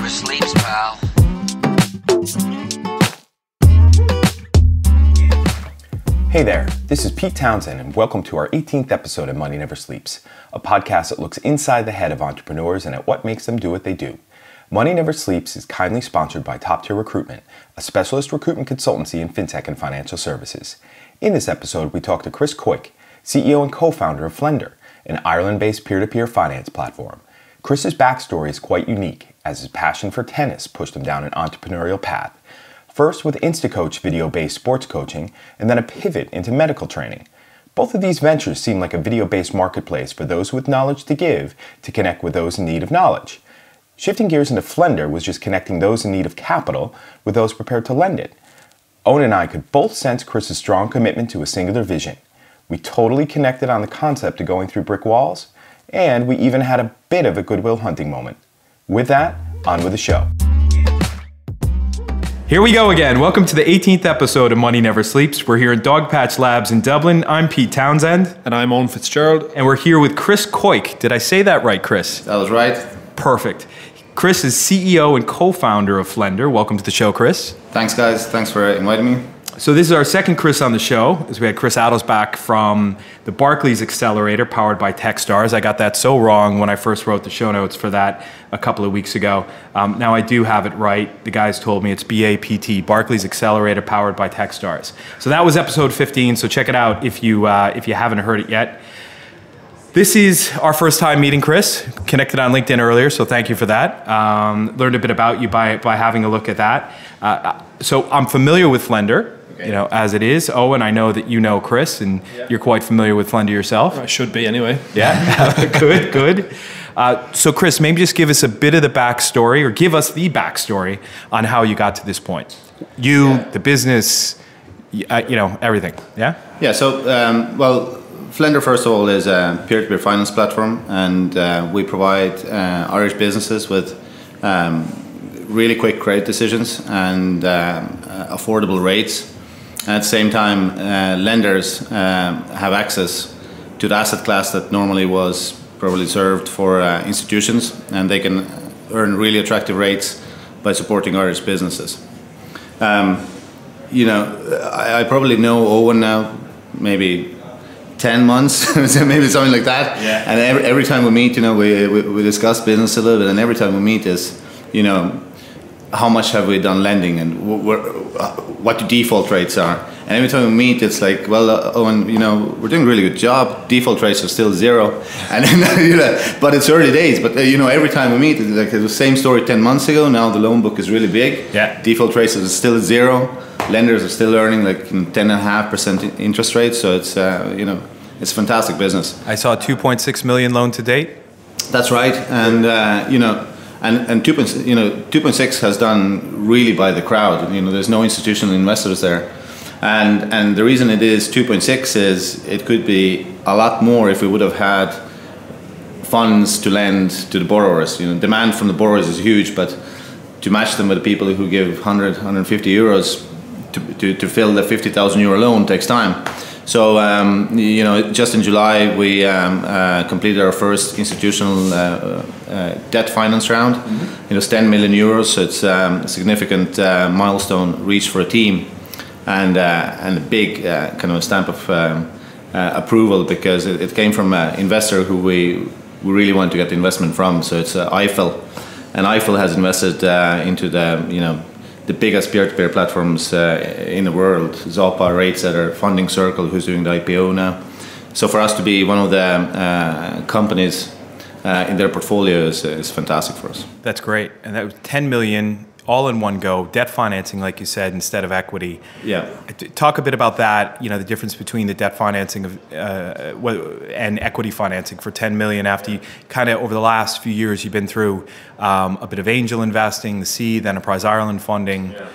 never sleeps, pal. Hey there, this is Pete Townsend and welcome to our 18th episode of Money Never Sleeps, a podcast that looks inside the head of entrepreneurs and at what makes them do what they do. Money Never Sleeps is kindly sponsored by Top Tier Recruitment, a specialist recruitment consultancy in fintech and financial services. In this episode, we talk to Kris Koik, CEO and co-founder of Flender, an Ireland-based peer-to-peer finance platform. Kris's backstory is quite unique, as his passion for tennis pushed him down an entrepreneurial path. First with InstaCoach video-based sports coaching, and then a pivot into medical training. Both of these ventures seem like a video-based marketplace for those with knowledge to give to connect with those in need of knowledge. Shifting gears into Flender was just connecting those in need of capital with those prepared to lend it. Owen and I could both sense Kris's strong commitment to a singular vision. We totally connected on the concept of going through brick walls, and we even had a bit of a goodwill hunting moment. With that, on with the show. Here we go again. Welcome to the 18th episode of Money Never Sleeps. We're here in Dogpatch Labs in Dublin. I'm Pete Townsend. And I'm Owen Fitzgerald. And we're here with Kris Koik. Did I say that right, Kris? That was right. Perfect. Kris is CEO and co-founder of Flender. Welcome to the show, Kris. Thanks, guys. Thanks for inviting me. So this is our second Kris on the show, as we had Chris Adelsbach from the Barclays Accelerator, powered by Techstars. I got that so wrong when I first wrote the show notes for that a couple of weeks ago. Now I do have it right. The guys told me it's BAPT, Barclays Accelerator, powered by Techstars. So that was episode 15, so check it out if you haven't heard it yet. This is our first time meeting Kris. Connected on LinkedIn earlier, so thank you for that. Learned a bit about you by having a look at that. So I'm familiar with Flender. You know, as it is. Owen, I know that you know Kris, and you're quite familiar with Flender yourself. I should be anyway. Yeah, good. So Kris, maybe just give us a bit of the backstory, or give us the backstory on how you got to this point. The business, everything. Yeah? Yeah, so, Flender, first of all, is a peer-to-peer finance platform, and we provide Irish businesses with really quick credit decisions and affordable rates. At the same time, lenders have access to the asset class that normally was probably reserved for institutions, and they can earn really attractive rates by supporting Irish businesses. I probably know Owen now, maybe 10 months, maybe something like that. Yeah. And every time we meet, we discuss business a little bit, and every time we meet is, how much have we done lending and what the default rates are. And every time we meet, it's like, Owen, we're doing a really good job. Default rates are still zero. And but it's early days. But every time we meet, it's like the same story 10 months ago. Now the loan book is really big. Yeah. Default rates are still zero. Lenders are still earning like 10.5% interest rates. So it's it's fantastic business. I saw a 2.6 million loan to date. That's right. And And 2.6 has done really by the crowd. There's no institutional investors there, and the reason it is 2.6 is it could be a lot more if we would have had funds to lend to the borrowers. Demand from the borrowers is huge, but to match them with the people who give 100, 150 euros to fill the 50,000 euro loan takes time. So, just in July, we completed our first institutional debt finance round. Mm-hmm. It's 10 million euros, so it's a significant milestone reached for a team, and a big kind of stamp of approval, because it came from an investor who we really want to get the investment from. So it's Eiffel, and Eiffel has invested into the biggest peer-to-peer platforms in the world. Zopa, RateSetter, Funding Circle, who's doing the IPO now. So for us to be one of the companies in their portfolio is fantastic for us. That's great. And that was 10 million all in one go, debt financing, like you said, instead of equity. Yeah. Talk a bit about that, the difference between the debt financing and equity financing for 10 million after you kind of over the last few years, you've been through a bit of angel investing, the seed, Enterprise Ireland funding. Yeah.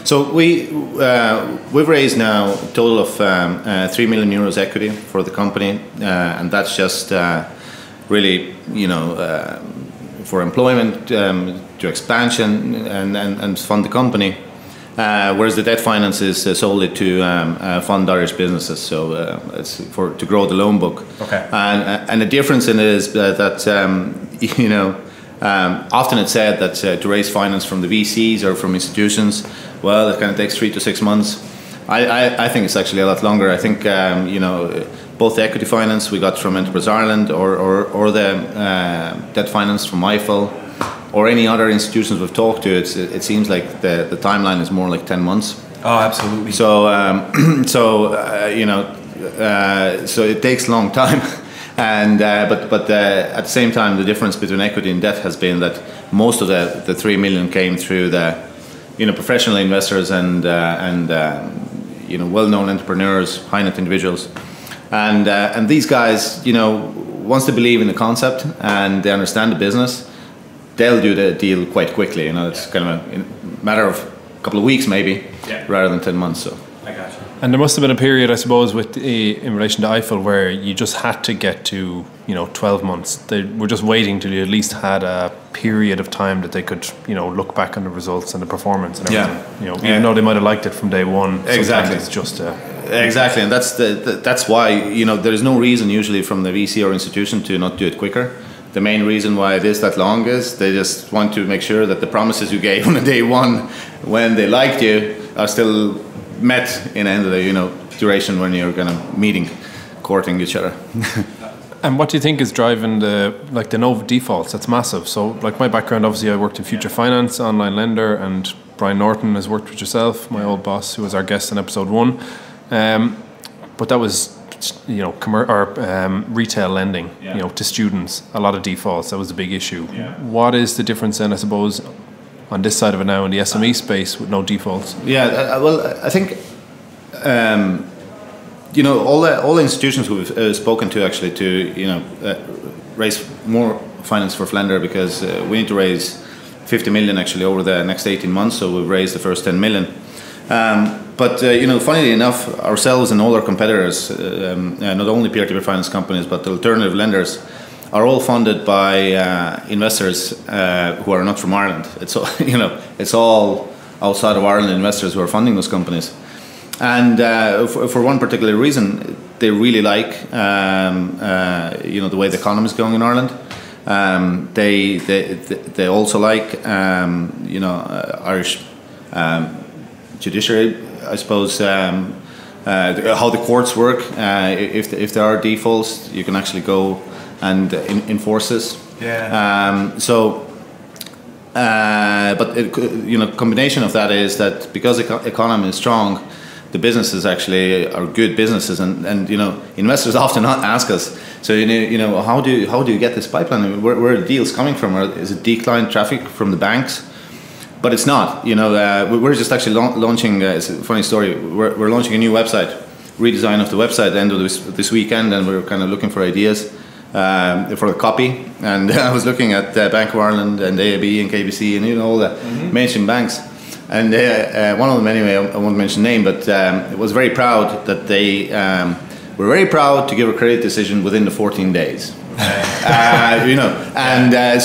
So we've raised now a total of 3 million euros equity for the company, and that's just really, for employment, to expansion and fund the company, whereas the debt finance is solely to fund Irish businesses, so it's to grow the loan book. Okay. And the difference in it is that Often it's said that to raise finance from the VCs or from institutions, well, it kind of takes 3 to 6 months. I think it's actually a lot longer. I think both the equity finance we got from Enterprise Ireland or the debt finance from IFL or any other institutions we've talked to, it seems like the timeline is more like 10 months. Oh, absolutely. So so it takes a long time. And but at the same time, the difference between equity and debt has been that most of the 3 million came through the professional investors and well-known entrepreneurs, high net individuals, and these guys, once they believe in the concept and they understand the business, they'll do the deal quite quickly. It's kind of a matter of a couple of weeks maybe, rather than 10 months. So. I got you. And there must have been a period, I suppose, in relation to Eiffel where you just had to get to 12 months. They were just waiting till you at least had a period of time that they could look back on the results and the performance and everything. Even though they might have liked it from day one. Exactly. It's just exactly, and that's why there is no reason usually from the VC or institution to not do it quicker. The main reason why it is that long is they just want to make sure that the promises you gave on the day one when they liked you are still met in the end of the duration when you're kind of meeting, courting each other. And what do you think is driving the no defaults? That's massive. So like my background, obviously I worked in future finance, online lender, and Brian Norton has worked with yourself, my old boss, who was our guest in episode 1. But that was retail lending, to students, a lot of defaults. That was a big issue. What is the difference then, I suppose, on this side of it now in the SME space with no defaults? Well, I think all the institutions we've spoken to actually to raise more finance for Flender, because we need to raise 50 million actually over the next 18 months. So we've raised the first 10 million. But funnily enough, ourselves and all our competitors, not only peer-to-peer finance companies but alternative lenders, are all funded by investors who are not from Ireland. It's all outside of Ireland investors who are funding those companies, and for one particular reason, they really like the way the economy is going in Ireland. They also like Irish judiciary, I suppose, how the courts work. If there are defaults, you can actually go and enforce this. But combination of that is that because the economy is strong, the businesses actually are good businesses, and investors often ask us, so how do you get this pipeline? Where are the deals coming from? Or is it declined traffic from the banks? But it's not. We're just actually launching. It's a funny story. We're launching a new website, redesign of the website at the end of this weekend, and we're kind of looking for ideas for the copy. And I was looking at Bank of Ireland and AIB and KBC and all the mainstream banks. And one of them, anyway, I won't mention name, but was very proud that they were very proud to give a credit decision within the 14 days.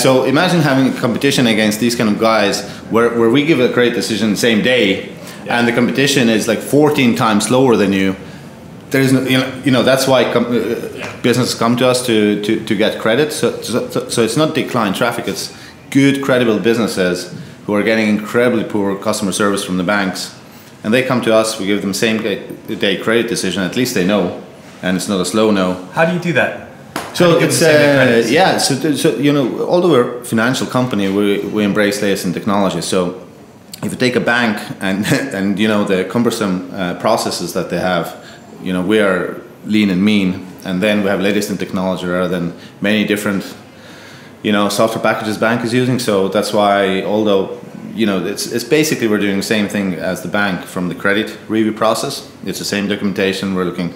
So imagine having a competition against these kind of guys where we give a credit decision the same day, and the competition is like 14 times slower than you. There is no, that's why businesses come to us to get credit. So it's not decline traffic; it's good, credible businesses who are getting incredibly poor customer service from the banks, and they come to us. We give them same day credit decision. At least they know, and it's not a slow no. How do you do that? So it's So although we're a financial company, we embrace latest in technology. So if you take a bank and the cumbersome processes that they have, we are lean and mean, and then we have latest in technology rather than many different software packages bank is using. So that's why, although it's basically we're doing the same thing as the bank from the credit review process. It's the same documentation. We're looking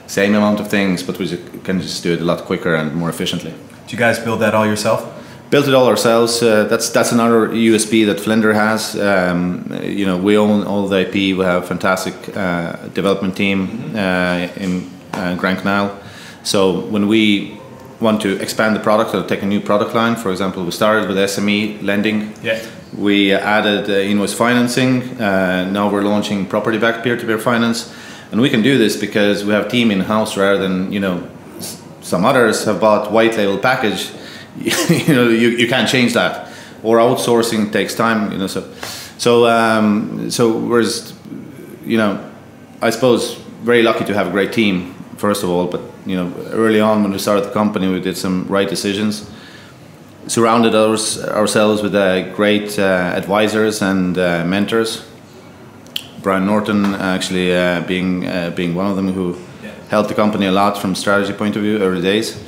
same amount of things, but we can just do it a lot quicker and more efficiently. Do you guys build that all yourself? Built it all ourselves. That's another USP that Flender has. We own all the IP. We have a fantastic development team in Grand Canal. So when we want to expand the product or take a new product line, for example, we started with SME lending. We added invoice financing. Now we're launching property-backed peer-to-peer finance. And we can do this because we have team in-house rather than, some others have bought white label package you can't change that. Or outsourcing takes time, so whereas, I suppose very lucky to have a great team, first of all, but early on when we started the company, we did some right decisions, surrounded ourselves with great advisors and mentors. Brian Norton actually being one of them, who helped the company a lot from strategy point of view early days.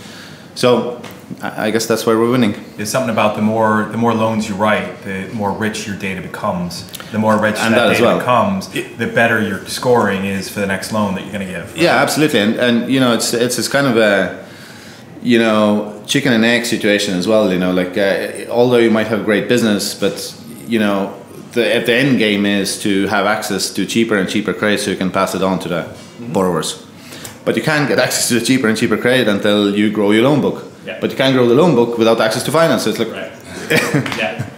So I guess that's why we're winning. There's something about the more loans you write, the more rich your data becomes. The more rich that data becomes, the better your scoring is for the next loan that you're going to give. Yeah, absolutely. And it's kind of a chicken and egg situation as well. Although you might have a great business, but the end game is to have access to cheaper and cheaper credit so you can pass it on to the borrowers. But you can't get access to the cheaper and cheaper credit until you grow your loan book. Yeah. But you can't grow the loan book without access to finance. So it's like, right. Yeah.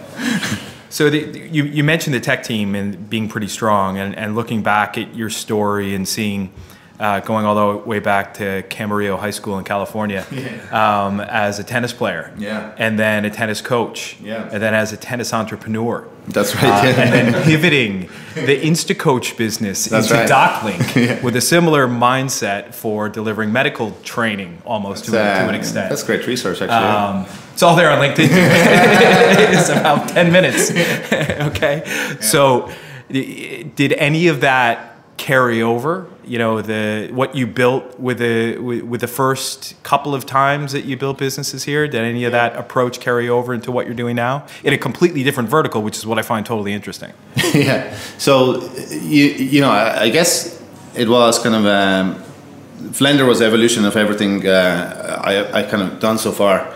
So you mentioned the tech team and being pretty strong, and looking back at your story and seeing, going all the way back to Camarillo High School in California, as a tennis player, and then a tennis coach, and then as a tennis entrepreneur. That's right. And then pivoting the InstaCoach business into DocLink with a similar mindset for delivering medical training, almost to an extent. That's great research, actually. It's all there on LinkedIn. It's about 10 minutes. Okay. Yeah. So, did any of that carry over? What you built with the first couple of times that you built businesses here, did any of that approach carry over into what you're doing now in a completely different vertical, which is what I find totally interesting? Yeah. So I guess it was kind of Flender was the evolution of everything I kind of done so far,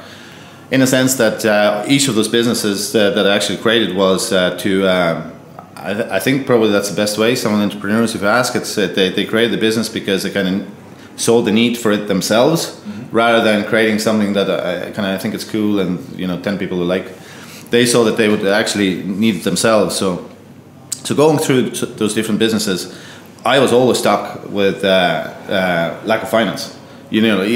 in a sense that each of those businesses that I actually created was I think probably that's the best way. Some of the entrepreneurs, if you ask, it's they created the business because they kind of saw the need for it themselves, rather than creating something that I think it's cool and 10 people will like. They saw that they would actually need it themselves. So going through those different businesses, I was always stuck with lack of finance. Either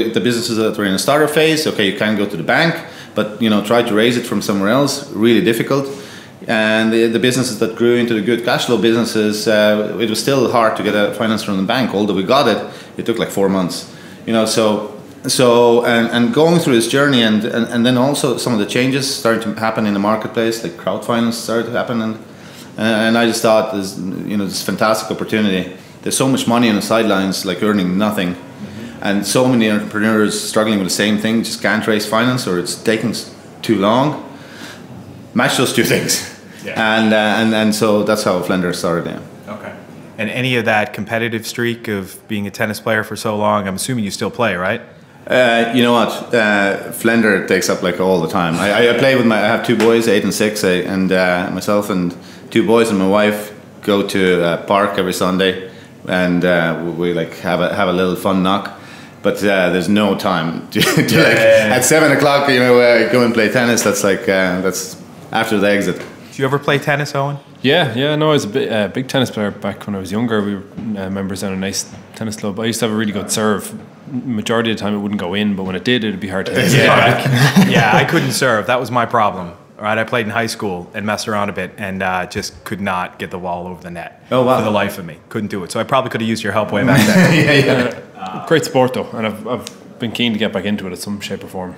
the businesses that were in a startup phase, okay, you can go to the bank, but try to raise it from somewhere else, really difficult. And the businesses that grew into the good cash flow businesses, it was still hard to get a finance from the bank. Although we got it, it took like 4 months. So going through this journey, and then also some of the changes started to happen in the marketplace, like crowd finance started to happen, and I just thought this fantastic opportunity. There's so much money on the sidelines, like earning nothing, and so many entrepreneurs struggling with the same thing, just can't raise finance, or it's taking too long. Match those two things. And so that's how Flender started. Okay. And any of that competitive streak of being a tennis player for so long, I'm assuming you still play, right? You know what? Flender takes up like all the time. I play with I have 2 boys, 8 and 6, and myself and 2 boys and my wife go to a park every Sunday, and we like have a little fun knock. But there's no time to at 7 o'clock, go and play tennis. That's like that's after the exit. Do you ever play tennis, Owen? Yeah. No, I was a big tennis player back when I was younger. We were members on a nice tennis club. I used to have a really good serve. Majority of the time it wouldn't go in, but when it did, it'd be hard to hit it back. Yeah, I couldn't serve. That was my problem. All right, I played in high school and messed around a bit, and just could not get the ball over the net. Oh, wow. For the life of me. Couldn't do it. So I probably could have used your help way back then. Great sport though, and I've been keen to get back into it in some shape or form.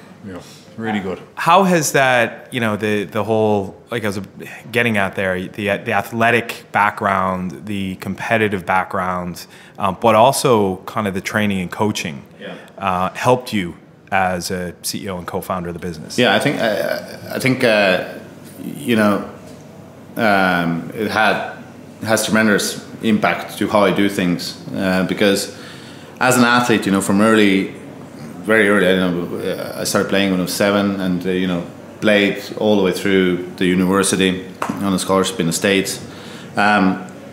Really good. How has that, the whole, like I was getting at there, the athletic background, the competitive background, but also kind of the training and coaching, helped you as a CEO and co-founder of the business? Yeah, I think it has tremendous impact to how I do things, because as an athlete, from very early, I started playing when I was 7, and played all the way through the university on a scholarship in the States.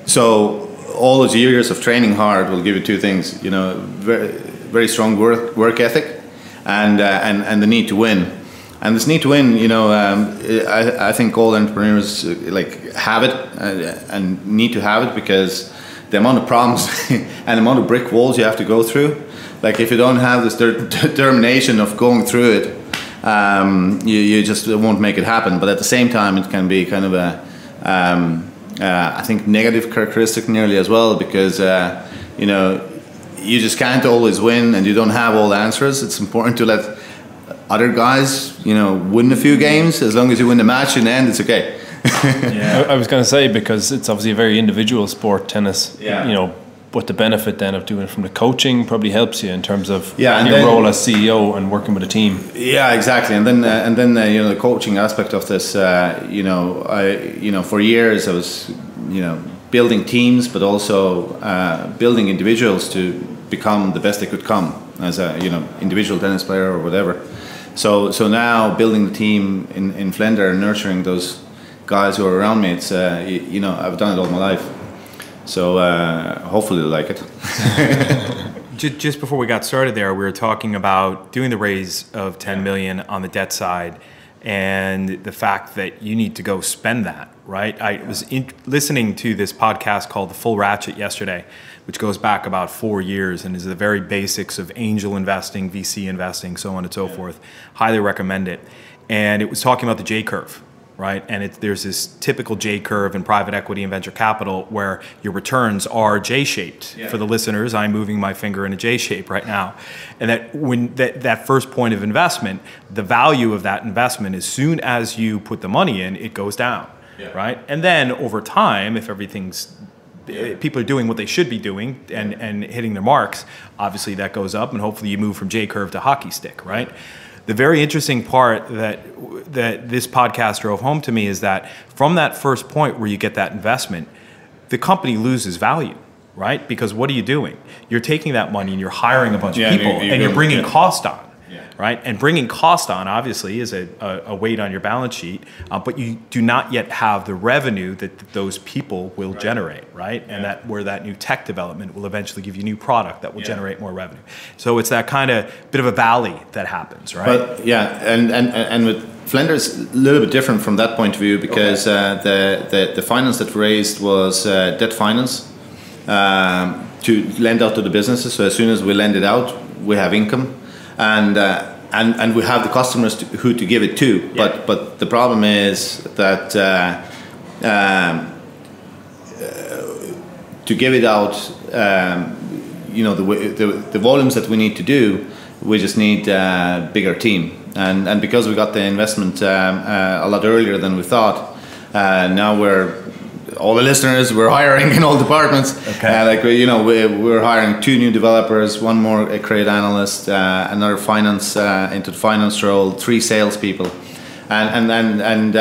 So all those years of training hard will give you 2 things: very, very strong work ethic, and the need to win. And this need to win, I think all entrepreneurs have it and need to have it, because the amount of problems and the amount of brick walls you have to go through. Like if you don't have this determination of going through it you just won't make it happen. But at the same time, it can be kind of a I think negative characteristic nearly as well, because you just can't always win, and you don't have all the answers. It's important to let other guys win a few games. As long as you win the match in the end, it's okay. Yeah. I was going to say, because it's obviously a very individual sport, tennis. Yeah. But the benefit then of doing it from the coaching probably helps you in terms of and your role as CEO and working with a team. Yeah, exactly. And then the coaching aspect of this. For years I was building teams, but also building individuals to become the best they could come as a individual tennis player or whatever. So now building the team in Flender and nurturing those guys who are around me, it's I've done it all my life. So hopefully they'll like it. Just before we got started there, we were talking about doing the raise of 10 million on the debt side, and the fact that you need to go spend that, right? I was listening to this podcast called The Full Ratchet yesterday, which goes back about 4 years and is the very basics of angel investing, VC investing, so on and so forth. Highly recommend it. And it was talking about the J curve, right? And there's this typical J curve in private equity and venture capital where your returns are J-shaped. Yeah. For the listeners, I'm moving my finger in a J shape right now. And that when that first point of investment, the value of that investment, as soon as you put the money in, it goes down, right? And then over time, if people are doing what they should be doing and hitting their marks, obviously that goes up, and hopefully you move from J curve to hockey stick, right? The very interesting part that this podcast drove home to me is that from that first point where you get that investment, the company loses value, right? Because what are you doing? You're taking that money and you're hiring a bunch of people, and you're bringing cost on. Right? And bringing cost on, obviously, is a weight on your balance sheet, but you do not yet have the revenue that those people will generate, right? And where that new tech development will eventually give you new product that will generate more revenue. So it's that kind of bit of a valley that happens, right? But and with Flender is a little bit different from that point of view, because the finance that we raised was debt finance to lend out to the businesses. So as soon as we lend it out, we have income. And we have the customers who to give it to, but the problem is that to give it out, the volumes that we need to do, we just need a bigger team, and because we got the investment a lot earlier than we thought, now all the listeners, we're hiring in all departments. Okay. We're hiring 2 new developers, 1 more credit analyst, another finance into the finance role, 3 salespeople, and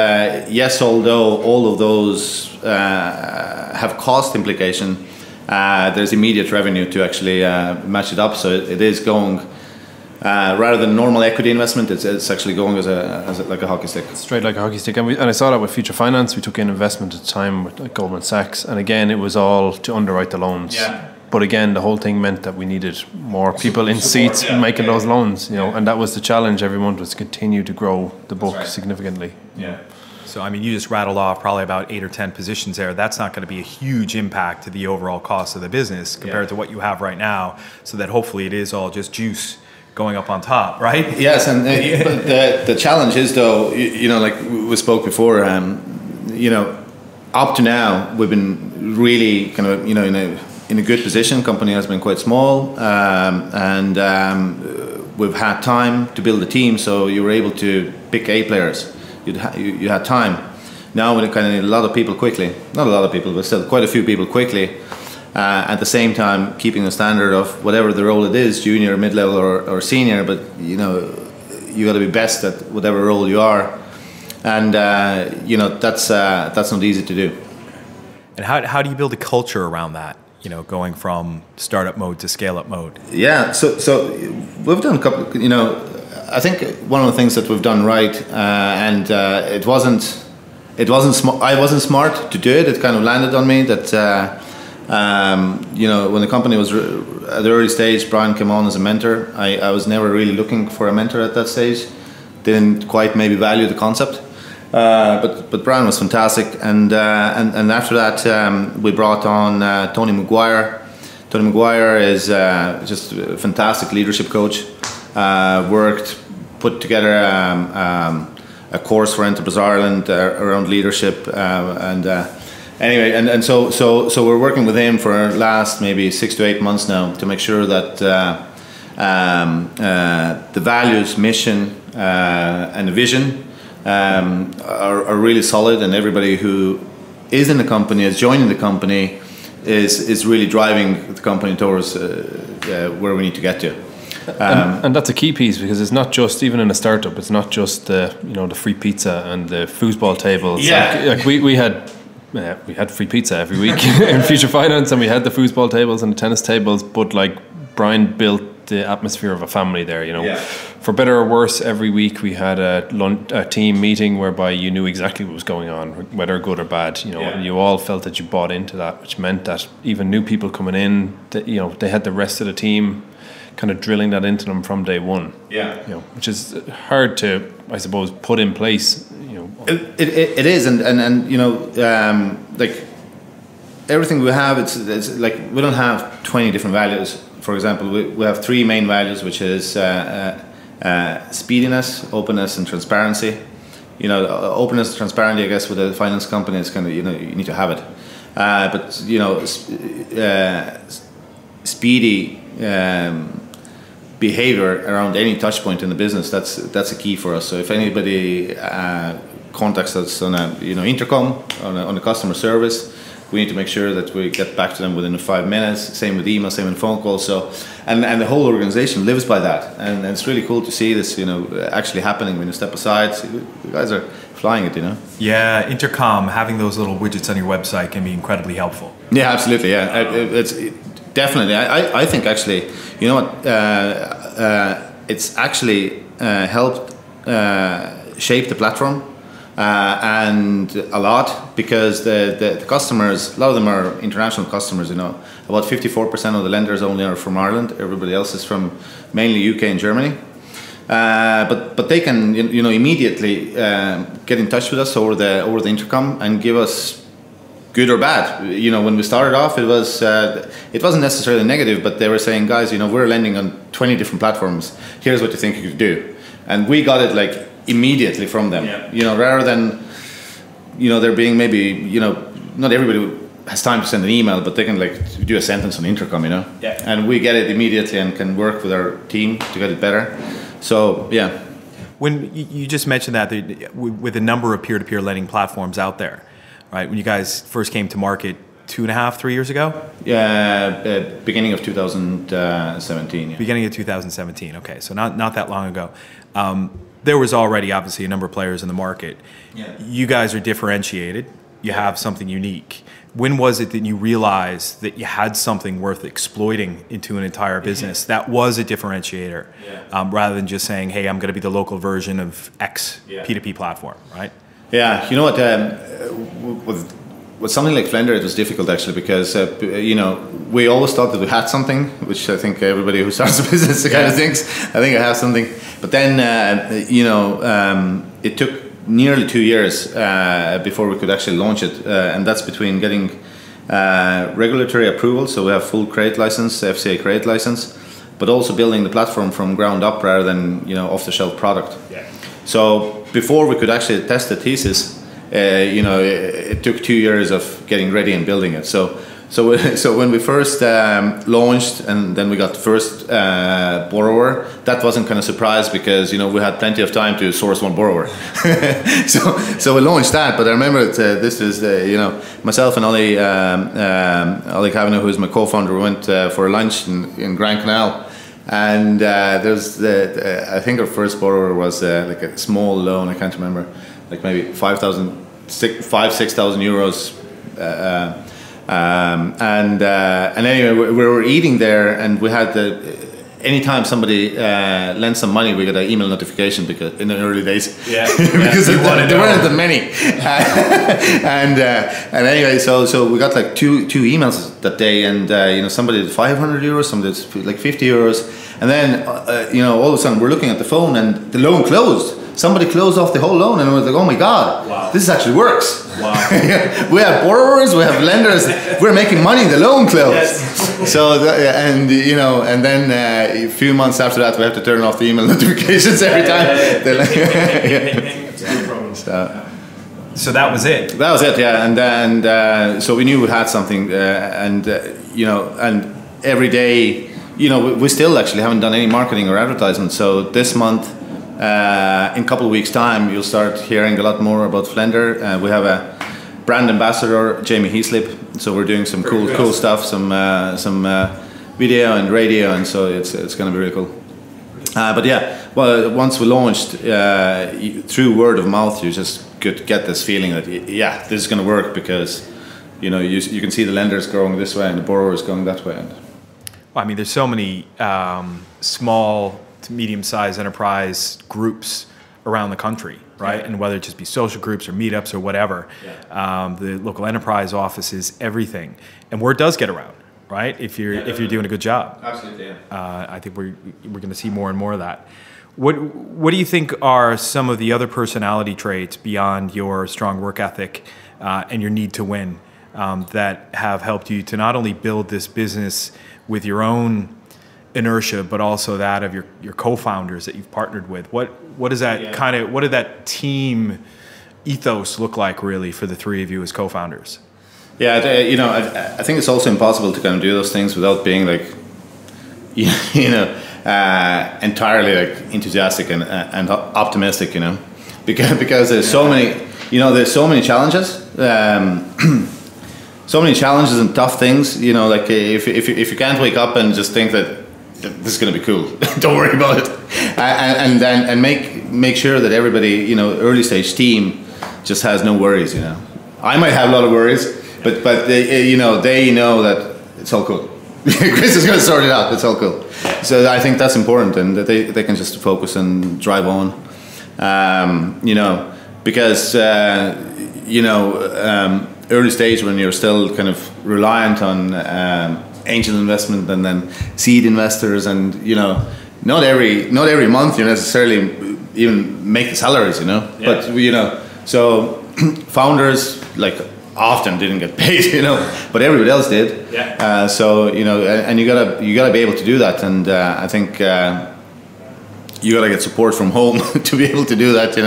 yes, although all of those have cost implication, there's immediate revenue to actually match it up. So it is going. Rather than normal equity investment, it's actually going as like a hockey stick. Straight like a hockey stick. And I saw that with Future Finance. We took in investment at the time with Goldman Sachs. And again, it was all to underwrite the loans. Yeah. But again, the whole thing meant that we needed more people in seats making those loans. And that was the challenge every month, was to continue to grow the book significantly. Yeah. So, I mean, you just rattled off probably about 8 or 10 positions there. That's not going to be a huge impact to the overall cost of the business compared to what you have right now. So that hopefully it is all just juice going up on top, right? Yes, and but the challenge is, though, like we spoke before, up to now we've been really kind of in a good position. Company has been quite small, and we've had time to build a team, so you were able to pick A players. You had time. Now we kind of need a lot of people quickly. Not a lot of people, but still quite a few people quickly. At the same time, keeping the standard of whatever the role it is, junior, mid-level, or senior. But you got to be best at whatever role you are, and that's not easy to do. And how do you build a culture around that? Going from startup mode to scale-up mode. Yeah, so we've done a couple. I think one of the things that we've done right, and it wasn't smart. I wasn't smart to do it. It kind of landed on me that. When the company was at the early stage, Brian came on as a mentor. I was never really looking for a mentor at that stage. Didn't quite maybe value the concept, but Brian was fantastic. And after that, we brought on Tony Maguire. Tony Maguire is just a fantastic leadership coach. Worked put together a course for Enterprise Ireland around leadership, anyway, and so we're working with him for the last maybe 6 to 8 months now to make sure that the values, mission, and the vision are really solid, and everybody who is in the company, is joining the company, is really driving the company towards where we need to get to. And that's a key piece, because it's not just, even in a startup, it's not just the free pizza and the foosball tables. Yeah. Like we had free pizza every week in Future Finance, and we had the foosball tables and the tennis tables, but like Brian built the atmosphere of a family there, For better or worse, every week we had a team meeting whereby you knew exactly what was going on, whether good or bad. You all felt that you bought into that, which meant that even new people coming in, they had the rest of the team kind of drilling that into them from day one. Which is hard to, I suppose, put in place. It is, and like everything we have, it's like we don't have 20 different values. For example, we have 3 main values, which is speediness, openness, and transparency. Openness and transparency, I guess, with a finance company is kind of, you need to have it. But speedy behavior around any touch point in the business, that's a key for us. So if anybody contacts us on a intercom, on a customer service, we need to make sure that we get back to them within 5 minutes. Same with email, same with phone calls. So, and the whole organization lives by that, and it's really cool to see this, actually happening when you step aside. You guys are flying it, Yeah, intercom, having those little widgets on your website can be incredibly helpful. Yeah, absolutely. Yeah, it's definitely. I think actually, it's actually helped shape the platform. And a lot, because the customers, a lot of them are international customers. About 54% of the lenders only are from Ireland. Everybody else is from mainly UK and Germany. But they can immediately get in touch with us over the intercom and give us good or bad. When we started off, it wasn't necessarily negative, but they were saying, guys, we're lending on 20 different platforms. Here's what you think you could do, and we got it like immediately from them. Rather than there being maybe not everybody has time to send an email, but they can like do a sentence on intercom, and we get it immediately and can work with our team to get it better. So when you just mentioned that with a number of peer-to-peer lending platforms out there, right, when you guys first came to market 2.5, 3 years ago? Beginning of 2017. Beginning of 2017. Okay, so not that long ago. There was already obviously a number of players in the market. You guys are differentiated. You have something unique. When was it that you realized that you had something worth exploiting into an entire business that was a differentiator, rather than just saying, hey, I'm going to be the local version of X P2P platform, right? Yeah, you know what? With something like Flender, it was difficult actually, because we always thought that we had something, which I think everybody who starts a business kind of thinks. I think I have something, but then it took nearly 2 years before we could actually launch it, and that's between getting regulatory approval, so we have full credit license, FCA credit license, but also building the platform from ground up rather than off-the-shelf product. So before we could actually test the thesis, it took 2 years of getting ready and building it. So when we first launched, and then we got the first borrower, that wasn't kind of surprise, because we had plenty of time to source one borrower. so we launched that. But I remember this is myself and Ollie Kavanagh, who's my co-founder, we went for a lunch in Grand Canal. And I think our first borrower was like a small loan. I can't remember, like maybe 6,000 euros. And anyway, we were eating there, and we had anytime somebody lent some money, we got an email notification, because in the early days, because there weren't that many. And anyway, so we got like two emails that day, and somebody did 500 euros, somebody did like 50 euros, and then all of a sudden we're looking at the phone, and the loan closed. somebody closed off the whole loan, and I was like, oh my God, Wow. this actually works. Wow. We have borrowers, we have lenders, we're making money, the loan closed. Yes. So, and then a few months after that, we have to turn off the email notifications every time. So that was it. That was it, yeah. And so we knew we had something, and every day, we still actually haven't done any marketing or advertisement. So this month, in a couple of weeks' time, you'll start hearing a lot more about Flender. We have a brand ambassador, Jamie Heaslip. So we're doing some cool stuff, some video and radio, and so it's going to be really cool. But yeah, well, once we launched, through word of mouth, you just could get this feeling that this is going to work, because you can see the lenders growing this way and the borrowers going that way. Well, I mean, there's so many small to medium-sized enterprise groups around the country, right? Yeah. And whether it just be social groups or meetups or whatever, the local enterprise office is everything, and word does get around, right? If you're doing a good job. Absolutely, yeah. I think we're going to see more and more of that. What do you think are some of the other personality traits beyond your strong work ethic and your need to win that have helped you to not only build this business with your own inertia, but also that of your co-founders that you've partnered with? What is that what did that team ethos look like really for the three of you as co-founders? Yeah, I think it's also impossible to kind of do those things without being like, entirely like enthusiastic and optimistic, because there's so many challenges, so many challenges and tough things, like if you can't wake up and just think that this is going to be cool, don't worry about it, and make sure that everybody, early stage team just has no worries. I might have a lot of worries, but they know that it's all cool. Kris is going to sort it out. It's all cool. So I think that's important, and that they can just focus and drive on. Because early stage, when you're still kind of reliant on angel investment and then seed investors, and not every month you necessarily even make the salaries, but so founders often didn't get paid, but everybody else did. Yeah. And you gotta be able to do that, and I think you gotta get support from home to be able to do that.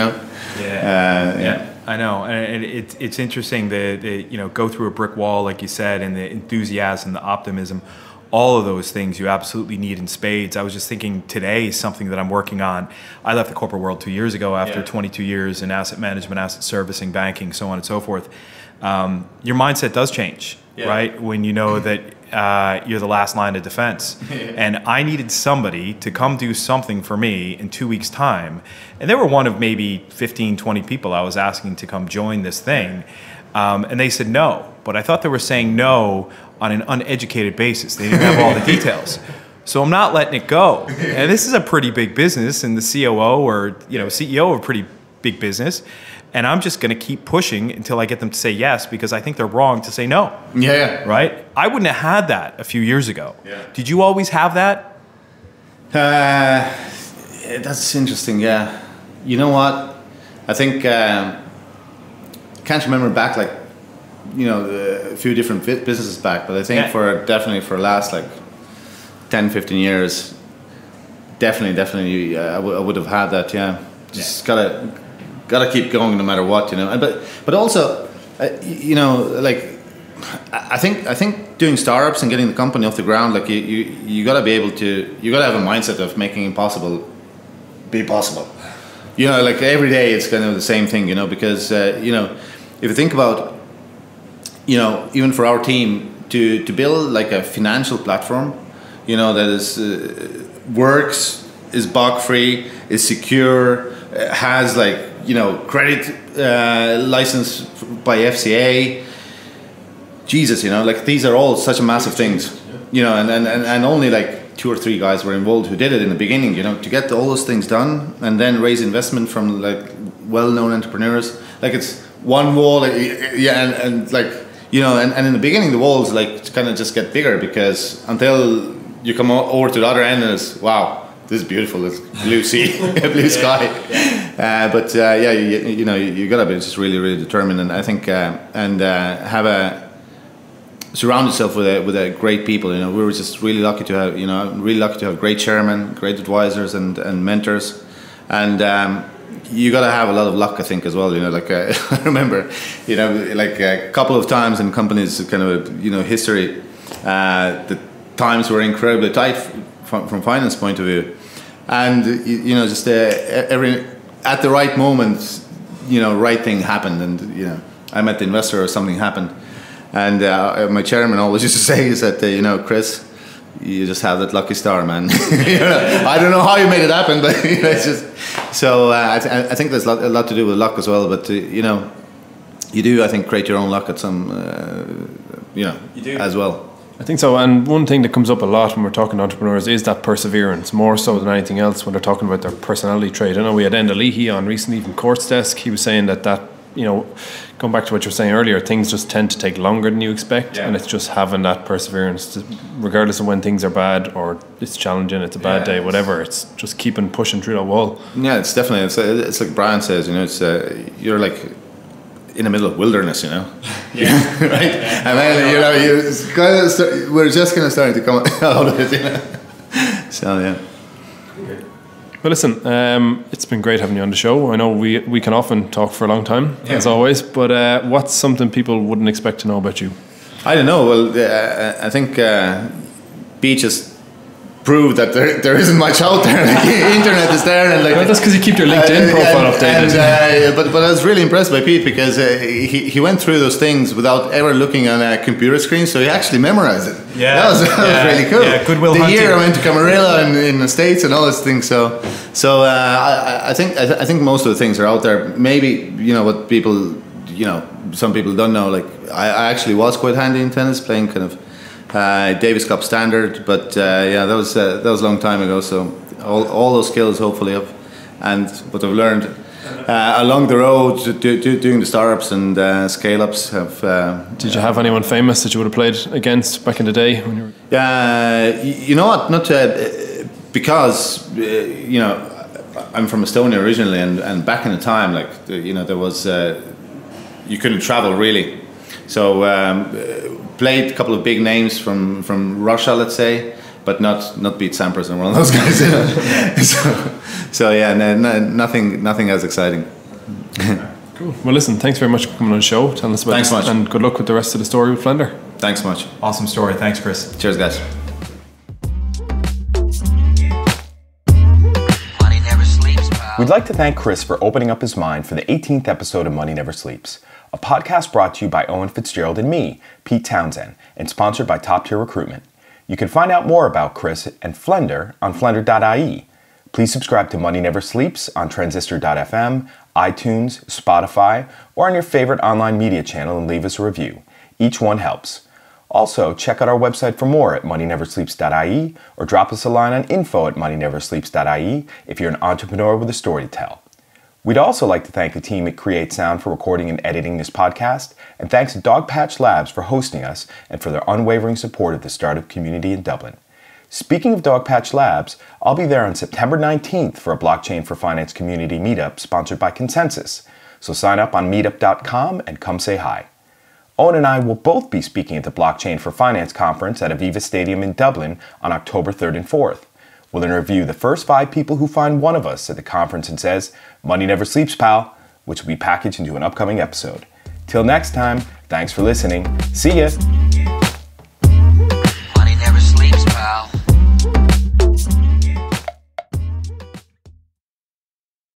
Yeah. I know, and it's interesting that go through a brick wall, like you said, and the enthusiasm, the optimism, all of those things you absolutely need in spades. I was just thinking today, something that I'm working on. I left the corporate world 2 years ago after 22 years in asset management, asset servicing, banking, so on and so forth. Your mindset does change, right? When you know that you're the last line of defense. And I needed somebody to come do something for me in 2 weeks' time. And they were one of maybe 15, 20 people I was asking to come join this thing. And they said no. But I thought they were saying no on an uneducated basis. They didn't have all the details. So I'm not letting it go. And this is a pretty big business, and the COO or CEO of a pretty big business. And I'm just going to keep pushing until I get them to say yes, because I think they're wrong to say no. Yeah. Right? I wouldn't have had that a few years ago. Yeah. Did you always have that? That's interesting, yeah. You know what? I think, I can't remember back, a few different businesses back, but I think definitely for the last 10, 15 years, definitely I would have had that, yeah. Just gotta keep going no matter what, but also I think doing startups and getting the company off the ground, you gotta be able to, you gotta have a mindset of making impossible be possible, every day it's kind of the same thing, because if you think about, even for our team to build a financial platform, that is works, is bug free, is secure, has credit license by FCA. Jesus, these are all such massive things, and only 2 or 3 guys were involved who did it in the beginning, to get all those things done and then raise investment from well-known entrepreneurs. It's one wall, and in the beginning the walls kind of just get bigger, because until you come over to the other end and it's, wow, this is beautiful, it's blue sea, blue sky. But yeah, you know, you got to be just really, really determined, and I think surround yourself with a great people. You know, we were just really lucky to have great chairmen, great advisors, and mentors, and you got to have a lot of luck, I think, as well. You know, like I remember, you know, like a couple of times in companies, kind of, you know, history, the times were incredibly tight from finance point of view, and you know, just at the right moment, you know, right thing happened, and you know, I met the investor or something happened, and my chairman always used to say is that you know, Kris, you just have that lucky star, man. You know, I don't know how you made it happen, but you know, it's just so. I think there's a lot to do with luck as well. But you know, you do, I think, create your own luck at some, you know, you do as well. I think so. And one thing that comes up a lot when we're talking to entrepreneurs is that perseverance, more so than anything else when they're talking about their personality trait. I know we had Enda Leahy on recently from Court's Desk. He was saying that you know, going back to what you were saying earlier, things just tend to take longer than you expect, and it's just having that perseverance, regardless of when things are bad or it's challenging, it's a bad day, whatever. It's just keeping pushing through that wall. Yeah, it's definitely. It's like Brian says, you know, it's you're like in the middle of wilderness, you know. Yeah. Right. Yeah. And then you know we're just kind of starting to come out of it, you know. So yeah. Well, listen, it's been great having you on the show. I know we can often talk for a long time, as always, but what's something people wouldn't expect to know about you? I don't know. Well, I think beaches prove that there isn't much out there. Like, the internet is there, and like, well, that's because you keep your LinkedIn profile updated. But I was really impressed by Pete because he went through those things without ever looking on a computer screen, so he actually memorized it. Yeah, that was really cool. Yeah, Goodwill the Hunting. year I went to Camarilla in the States and all those things. So I think most of the things are out there. Maybe, you know, what people, you know, some people don't know. Like I actually was quite handy in tennis, playing kind of Davis Cup standard, but yeah, that was a long time ago. So all those skills, hopefully, and what I've learned along the road doing the startups and scale-ups have. Did you have anyone famous that you would have played against back in the day? When you were... You know what? Not because you know, I'm from Estonia originally, and back in the time, like you know, there was you couldn't travel really, so. Played a couple of big names from Russia, let's say, but not beat Sampras and one of those guys. You know? so yeah, nothing as exciting. Cool. Well, listen, thanks very much for coming on the show, telling us about Thanks this, much. and good luck with the rest of the story with Flender. Thanks so much. Awesome story. Thanks, Kris. Cheers, guys. We'd like to thank Kris for opening up his mind for the 18th episode of Money Never Sleeps, a podcast brought to you by Owen Fitzgerald and me, Pete Townsend, and sponsored by Top Tier Recruitment. You can find out more about Kris and Flender on flender.ie. Please subscribe to Money Never Sleeps on transistor.fm, iTunes, Spotify, or on your favorite online media channel and leave us a review. Each one helps. Also, check out our website for more at moneyneversleeps.ie or drop us a line on info@moneyneversleeps.ie if you're an entrepreneur with a story to tell. We'd also like to thank the team at Create Sound for recording and editing this podcast, and thanks to Dogpatch Labs for hosting us and for their unwavering support of the startup community in Dublin. Speaking of Dogpatch Labs, I'll be there on September 19th for a Blockchain for Finance community meetup sponsored by Consensus, so sign up on meetup.com and come say hi. Owen and I will both be speaking at the Blockchain for Finance conference at Aviva Stadium in Dublin on October 3rd and 4th. We'll interview the first 5 people who find one of us at the conference and says, "Money never sleeps, pal," which will be packaged into an upcoming episode. Till next time, thanks for listening. See ya!